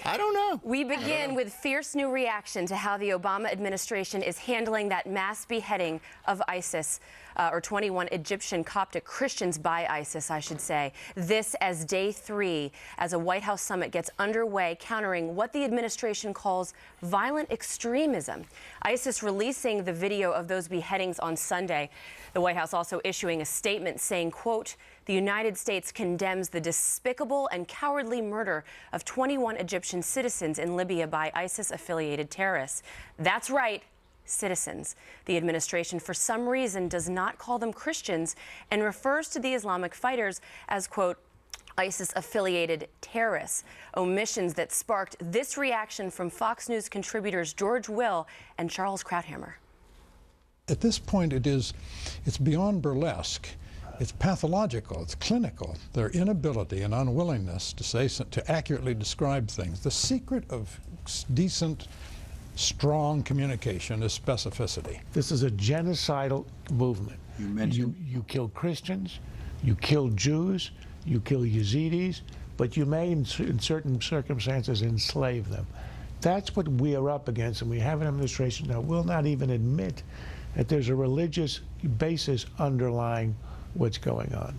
I don't know. We begin with fierce new reaction to how the Obama administration is handling that mass beheading of ISIS, or 21 Egyptian Coptic Christians by ISIS, I should say. This as day 3 as a White House summit gets underway, countering what the administration calls violent extremism. ISIS releasing the video of those beheadings on Sunday. The White House also issuing a statement saying, quote, "The United States condemns the despicable and cowardly murder of 21 Egyptian citizens in Libya by ISIS-affiliated terrorists." That's right, citizens. The administration, for some reason, does not call them Christians and refers to the Islamic fighters as, quote, ISIS-affiliated terrorists. Omissions that sparked this reaction from Fox News contributors George Will and Charles Krauthammer. At this point, it's beyond burlesque. It's pathological, it's clinical, their inability and unwillingness to accurately describe things. The secret of decent, strong communication is specificity. This is a genocidal movement. You kill Christians, you kill Jews, you kill Yazidis, but you may, in certain circumstances, enslave them. That's what we are up against, and we have an administration that will not even admit that there's a religious basis underlying what's going on.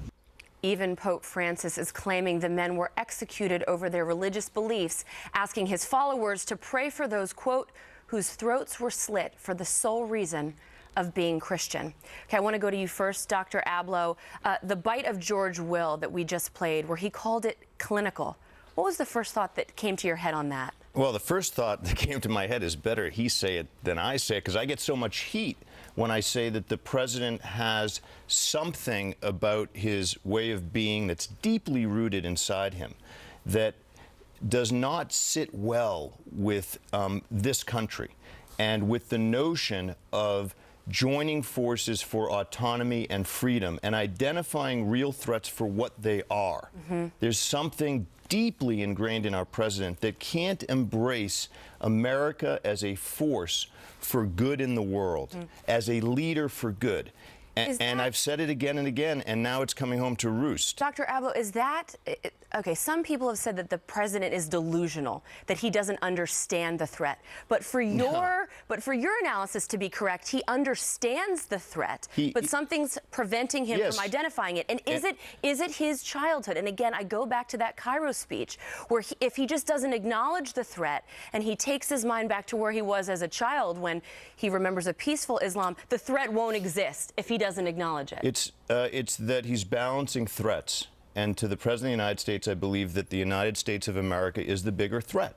Even Pope Francis is claiming the men were executed over their religious beliefs, asking his followers to pray for those, quote, whose throats were slit for the sole reason of being Christian. Okay, I want to go to you first, Dr. Ablow. The bite of George Will that we just played, where he called it clinical. What was the first thought that came to your head on that? Well, the first thought that came to my head is better he say it than I say it, because I get so much heat when I say that the president has something about his way of being that's deeply rooted inside him that does not sit well with this country and with the notion of joining forces for autonomy and freedom and identifying real threats for what they are. There's something deeply ingrained in our president that can't embrace America as a force for good in the world, as a leader for good. And I've said it again and again, and now it's coming home to roost. Dr. Ablow, is that, okay, some people have said that the president is delusional, that he doesn't understand the threat. But for your analysis to be correct, he understands the threat, but something's preventing him from identifying it. And is it his childhood? And again, I go back to that Cairo speech, where if he just doesn't acknowledge the threat and he takes his mind back to where he was as a child when he remembers a peaceful Islam, the threat won't exist if he doesn't acknowledge it. It's that he's balancing threats. And to the President of the United States, I believe that the United States of America is the bigger threat.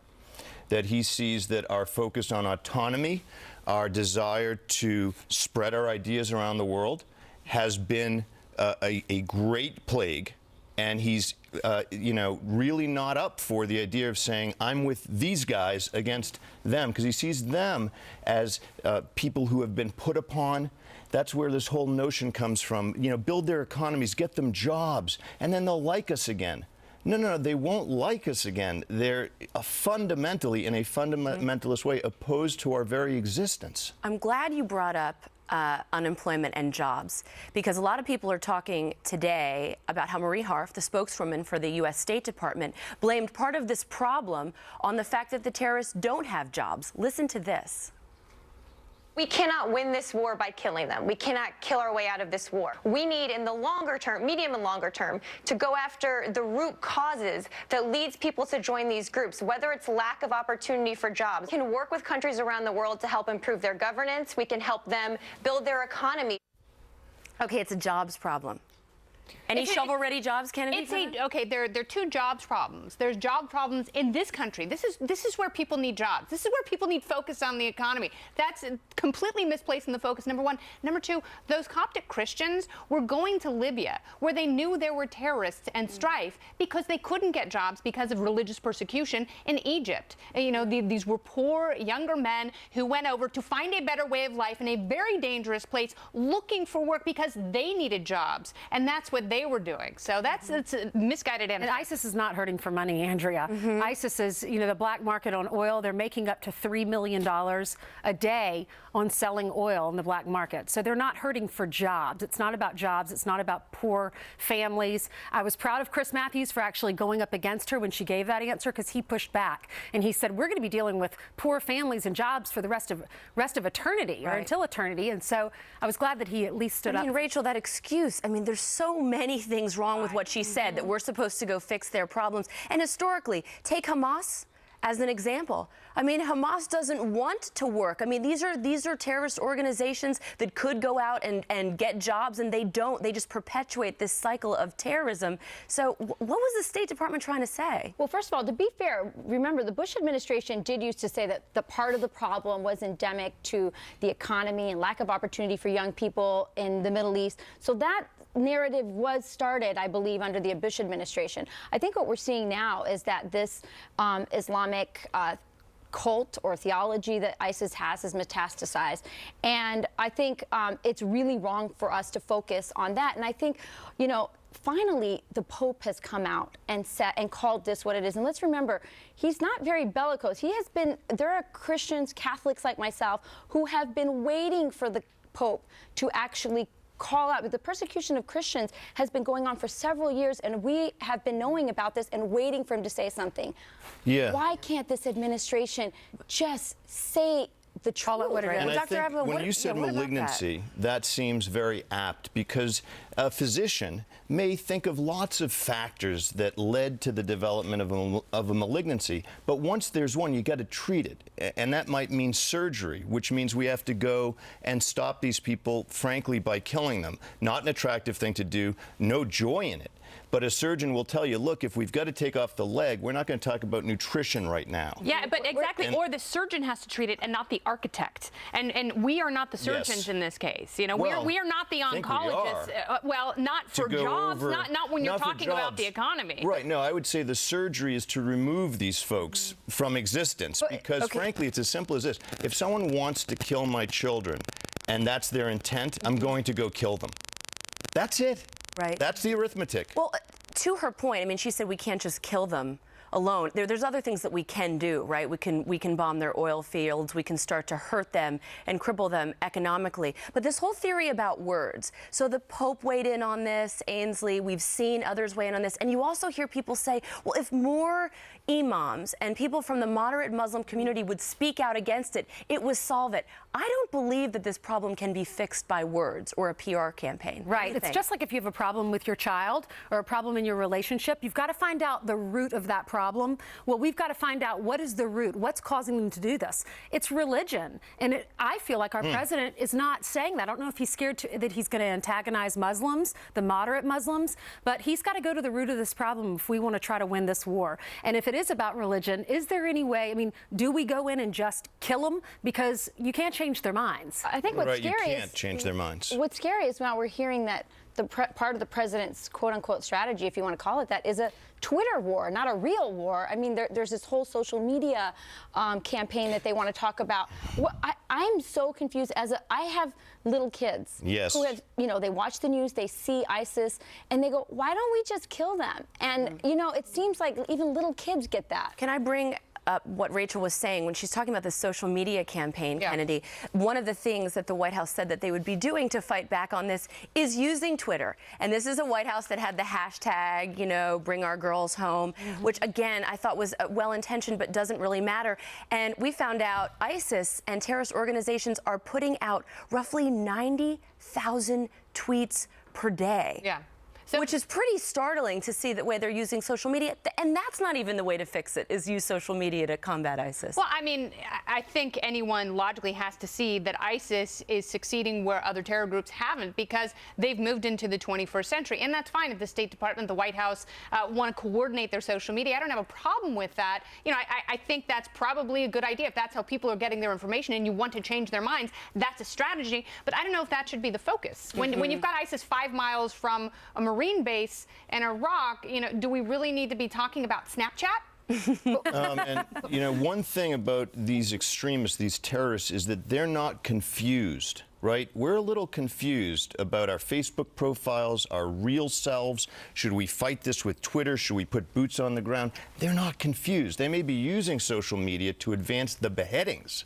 That he sees that our focus on autonomy, our desire to spread our ideas around the world has been a great plague. And he's, really not up for the idea of saying, I'm with these guys against them, because he sees them as people who have been put upon. That's where this whole notion comes from, build their economies, get them jobs, and then they'll like us again. No, they won't like us again. They're fundamentally, in a fundamentalist way, opposed to our very existence. I'm glad you brought up unemployment and jobs, because a lot of people are talking today about how Marie Harf, the spokeswoman for the U.S. State Department, blamed part of this problem on the fact that the terrorists don't have jobs. Listen to this. We cannot win this war by killing them. We cannot kill our way out of this war. We need, in the longer term, medium and longer term, to go after the root causes that leads people to join these groups, whether it's lack of opportunity for jobs. We can work with countries around the world to help improve their governance. We can help them build their economy. Okay, it's a jobs problem. Any shovel-ready jobs, Kennedy? Okay, there are two jobs problems. There's job problems in this country. This is where people need jobs. This is where people need focus on the economy. That's completely misplacing the focus, number one. Number two, those Coptic Christians were going to Libya, where they knew there were terrorists and strife, because they couldn't get jobs because of religious persecution in Egypt. These were poor, younger men who went over to find a better way of life in a very dangerous place, looking for work because they needed jobs. And that's what they they were doing. So that's a misguided And image. ISIS is not hurting for money, Andrea. ISIS is, the black market on oil, they're making up to $3 million a day on selling oil in the black market. So they're not hurting for jobs. It's not about jobs. It's not about poor families. I was proud of Chris Matthews for actually going up against her when she gave that answer, because he pushed back and he said, we're going to be dealing with poor families and jobs for the rest of eternity, or until eternity. And so I was glad that he at least stood up. Rachel, that excuse, there's so many things wrong with what she said that we're supposed to go fix their problems. And historically, take Hamas as an example. Hamas doesn't want to work. These are terrorist organizations that could go out and get jobs, and they don't. They just perpetuate this cycle of terrorism. So what was the State Department trying to say? Well, first of all, to be fair, remember the Bush administration did used to say that the part of the problem was endemic to the economy and lack of opportunity for young people in the Middle East. So that narrative was started, I believe, under the Bush administration. I think what we're seeing now is that this Islamic cult or theology that ISIS has is metastasized. And I think it's really wrong for us to focus on that. And I think, finally, the Pope has come out and called this what it is. And let's remember, he's not very bellicose. There are Christians, Catholics like myself, who have been waiting for the Pope to actually call out. The persecution of Christians has been going on for several years, and we have been knowing about this and waiting for him to say something. Yeah. Why can't this administration just say the truth? And I think when you said malignancy, that seems very apt, because a physician may think of lots of factors that led to the development of a malignancy, but once there's one, you got to treat it. And that might mean surgery, which means we have to go and stop these people, frankly, by killing them. Not an attractive thing to do, no joy in it. But a surgeon will tell you, look, if we've got to take off the leg, we're not going to talk about nutrition right now. Yeah, but exactly. Or the surgeon has to treat it and not the architect. And we are not the surgeons in this case. We are not the oncologists. Well, not for jobs, not when you're talking about the economy. Right. No, I would say the surgery is to remove these folks from existence, because frankly, it's as simple as this. If someone wants to kill my children and that's their intent, I'm going to go kill them. That's it. Right. That's the arithmetic. Well, to her point, she said we can't just kill them alone. There's other things that we can do, right? We can bomb their oil fields. We can start to hurt them and cripple them economically. But this whole theory about words. So the Pope weighed in on this, Ainsley. We've seen others weigh in on this. And you also hear people say, well, if more imams and people from the moderate Muslim community would speak out against it, it would solve it. I don't believe that this problem can be fixed by words or a PR campaign. Right. It's just like if you have a problem with your child or a problem in your relationship, you've got to find out the root of that problem. Well, we've got to find out what is the root, what's causing them to do this. It's religion. And I feel like our president is not saying that. I don't know if he's scared that he's going to antagonize Muslims, the moderate Muslims, but he's got to go to the root of this problem if we want to try to win this war. And if it is about religion, is there any way, do we go in and just kill them? Because you can't change their minds. I think what's scary you can't change their minds. What's scary is now we're hearing that part of the president's quote-unquote strategy, if you want to call it that, is a Twitter war, not a real war. There's this whole social media campaign that they want to talk about. I'm so confused. I have little kids who have, they watch the news, they see ISIS, and they go, why don't we just kill them? And, it seems like even little kids get that. Can I bring up what Rachel was saying when she's talking about the social media campaign, Kennedy? One of the things that the White House said that they would be doing to fight back on this is using Twitter. And this is a White House that had the hashtag, bring our girls home, which again, I thought was well-intentioned but doesn't really matter. And we found out ISIS and terrorist organizations are putting out roughly 90,000 tweets per day. Yeah. Which is pretty startling to see the way they're using social media. And that's not even the way to fix it, is use social media to combat ISIS. Well, I think anyone logically has to see that ISIS is succeeding where other terror groups haven't, because they've moved into the 21st century. And that's fine if the State Department, the White House want to coordinate their social media. I don't have a problem with that. I think that's probably a good idea. If that's how people are getting their information and you want to change their minds, that's a strategy. But I don't know if that should be the focus. When you've got ISIS 5 miles from a Marine base in Iraq, do we really need to be talking about Snapchat? And one thing about these extremists, these terrorists, is that they're not confused right? We're a little confused about our Facebook profiles, our real selves. Should we fight this with Twitter? Should we put boots on the ground? They're not confused. They may be using social media to advance the beheadings,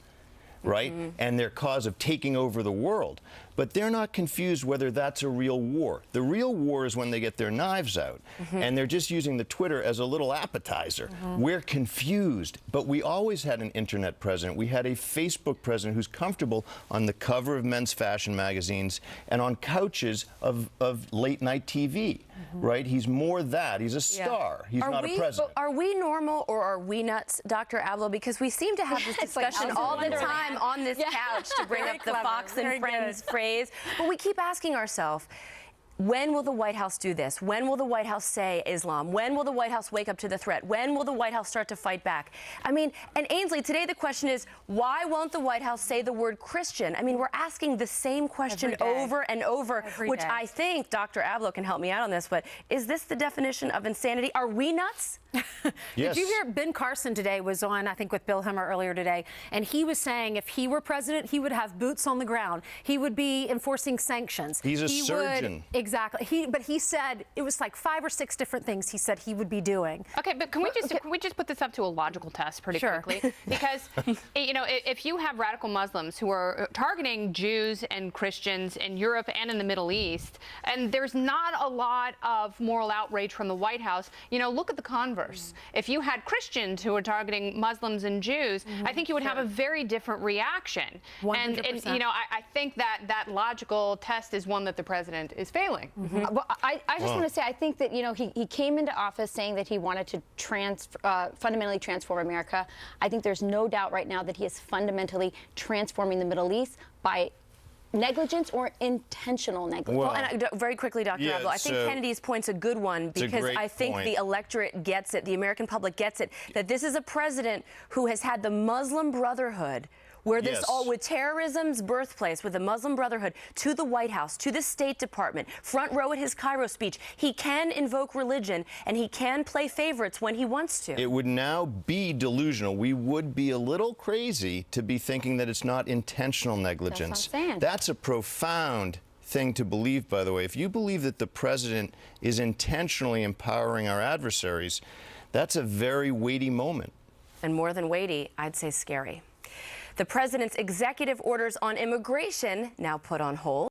right? And their cause of taking over the world. But they're not confused whether that's a real war. The real war is when they get their knives out and they're just using the Twitter as a little appetizer. We're confused, but we always had an internet president. We had a Facebook president who's comfortable on the cover of men's fashion magazines and on couches of late night TV, right? He's more that. He's a star. He's not a president. Are we normal or are we nuts, Dr. Avlo? Because we seem to have this discussion all the time on this couch to bring up the Fox and Friends phrase. But we keep asking ourselves, when will the White House do this? When will the White House say Islam? When will the White House wake up to the threat? When will the White House start to fight back? I mean, and Ainsley, today the question is, why won't the White House say the word Christian? I mean, we're asking the same question over and over, which I think Dr. Avlo can help me out on this, but is this the definition of insanity? Are we nuts? Did you hear Ben Carson today was on, I think, with Bill Hemmer earlier today, and he was saying if he were president, he would have boots on the ground. He would be enforcing sanctions. He's a surgeon. Exactly. But he said it was like 5 or 6 different things he said he would be doing. Okay, but can we just put this up to a logical test pretty quickly? Because you know, if you have radical Muslims who are targeting Jews and Christians in Europe and in the Middle East, and there's not a lot of moral outrage from the White House, you know, look at the converse. If you had Christians who were targeting Muslims and Jews, I think you would have a very different reaction. 100%. And you know, I think that logical test is one that the president is failing. Well, I just want to say, I think that, you know, he came into office saying that he wanted to fundamentally transform America. I think there's no doubt right now that he is fundamentally transforming the Middle East by negligence or intentional negligence. Well, and very quickly, Dr. Avlo, I think Kennedy's point's a good one because I think the electorate gets it, the American public gets it, that this is a president who has had the Muslim Brotherhood, where this all, with terrorism's birthplace, with the Muslim Brotherhood, to the White House, to the State Department, front row at his Cairo speech. He can invoke religion, and he can play favorites when he wants to. It would now be delusional. We would be a little crazy to be thinking that it's not intentional negligence. That's what I'm saying. That's a profound thing to believe, by the way. If you believe that the president is intentionally empowering our adversaries, that's a very weighty moment. And more than weighty, I'd say scary. The president's executive orders on immigration now put on hold.